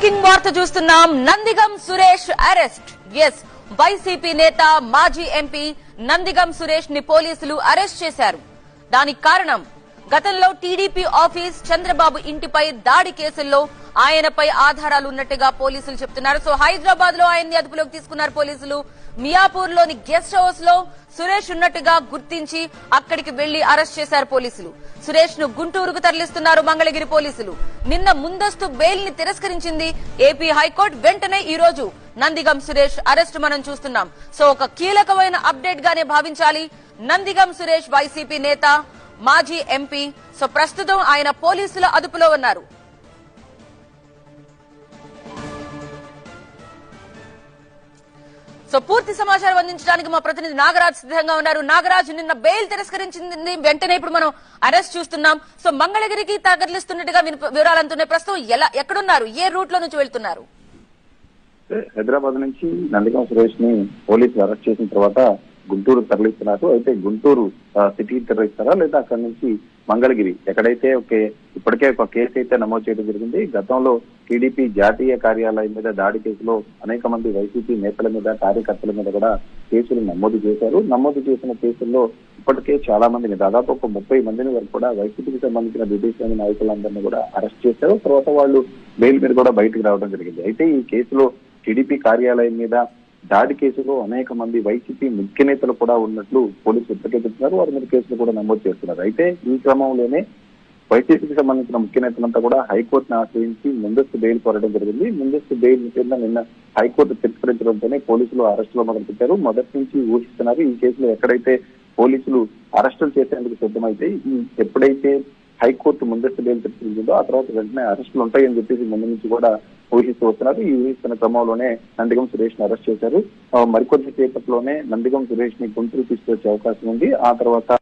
Breaking వార్త చూస్తున్నాం. Nandigam Suresh arrest. Yes, YCP నేత మాజీ ఎంపీ నందిగం సురేష్ ని పోలీసులు అరెస్ట్ చేశారు. దానికి కారణం గతంలో టీడీపీ ఆఫీస్, చంద్రబాబు ఇంటిపై దాడి కేసుల్లో ఆయనపై ఆధారాలు ఉన్నట్టుగా పోలీసులు చెప్తున్నారు. సో హైదరాబాద్ లో ఆయన్ని అదుపులోకి తీసుకున్నారు పోలీసులు. మియాపూర్ లోని గెస్ట్ హౌస్ లో సురేష్ ఉన్నట్టుగా గుర్తించి అక్కడికి వెళ్లి అరెస్ట్ చేశారు పోలీసులు. సురేష్ ను గుంటూరుకు తరలిస్తున్నారు మంగళగిరి పోలీసులు. నిన్న ముందస్తు బెయిల్ ని తిరస్కరించింది ఏపీ హైకోర్టు. వెంటనే ఈ రోజు నందిగం సురేష్ అరెస్ట్ మనం చూస్తున్నాం. సో ఒక కీలకమైన అప్డేట్ గానే భావించాలి. నందిగం సురేష్ వైసీపీ నేత, మాజీ ఎంపీ. సో ప్రస్తుతం ఆయన పోలీసుల అదుపులో ఉన్నారు. సో పూర్తి సమాచారం అందించడానికి మా ప్రతినిధి నాగరాజ్ సిద్ధంగా ఉన్నారు. నాగరాజ్, నిన్న బెయిల్ తిరస్కరించింది, వెంటనే ఇప్పుడు మనం అరెస్ట్ చూస్తున్నాం. సో మంగళగిరికి తరలిస్తున్నట్టుగా వివరాలు అందుతున్నాయి. ప్రస్తుతం ఎక్కడున్నారు, ఏ రూట్ లో నుంచి వెళ్తున్నారు? హైదరాబాద్ నుంచి నందిగం సురేష్ ని పోలీసులు అరెస్ట్ చేసిన తర్వాత గుంటూరు తరలిస్తున్నారు. అయితే గుంటూరు సిటీ తరలిస్తారా లేదా అక్కడి నుంచి మంగళగిరి, ఎక్కడైతే ఇప్పటికే ఒక కేసు అయితే నమోదు చేయడం జరిగింది. గతంలో టీడీపీ జాతీయ కార్యాలయం మీద దాడి కేసులో అనేక మంది వైసీపీ నేతల మీద, కార్యకర్తల మీద కూడా కేసులు నమోదు చేశారు. నమోదు చేసిన కేసుల్లో ఇప్పటికే చాలా మందిని, దాదాపు ఒక 30 మందిని వరకు కూడా వైసీపీకి సంబంధించిన విదేశీ నాయకులందరినీ కూడా అరెస్ట్ చేశారు. తర్వాత వాళ్ళు బెయిల్ మీద కూడా బయటకు రావడం జరిగింది. అయితే ఈ కేసులో టీడీపీ కార్యాలయం మీద దాడి కేసులో అనేక మంది వైసీపీ ముఖ్య నేతలు కూడా ఉన్నట్లు పోలీసులు ఇప్పటికే చెప్తున్నారు. వారి మీద కేసులు కూడా నమోదు చేస్తున్నారు. అయితే ఈ క్రమంలోనే వైసీపీకి సంబంధించిన ముఖ్య నేతలంతా కూడా హైకోర్టును ఆశ్రయించి ముందస్తు బెయిల్ కోరడం జరిగింది. ముందస్తు బెయిల్ కింద నిన్న హైకోర్టు తిరస్కరించడంతోనే పోలీసులు అరెస్టులో మొదలుపెట్టారు. మొదటి నుంచి ఊహిస్తున్నారు ఈ కేసులో ఎక్కడైతే పోలీసులు అరెస్టులు చేసేందుకు సిద్ధమైతే, ఎప్పుడైతే హైకోర్టు ముందస్తు బెయిల్ తిరస్కరించిందో ఆ తర్వాత వెంటనే అరెస్టులు ఉంటాయని చెప్పేసి ముందు నుంచి కూడా ఊహిస్తూ వస్తున్నారు. ఈ ఊహిస్తున్న క్రమంలోనే నందిగం సురేష్ ని అరెస్ట్ చేశారు. మరికొద్ది సేపట్లోనే నందిగం సురేష్ ని గుంటూరు తీసుకొచ్చే అవకాశం ఉంది. ఆ తర్వాత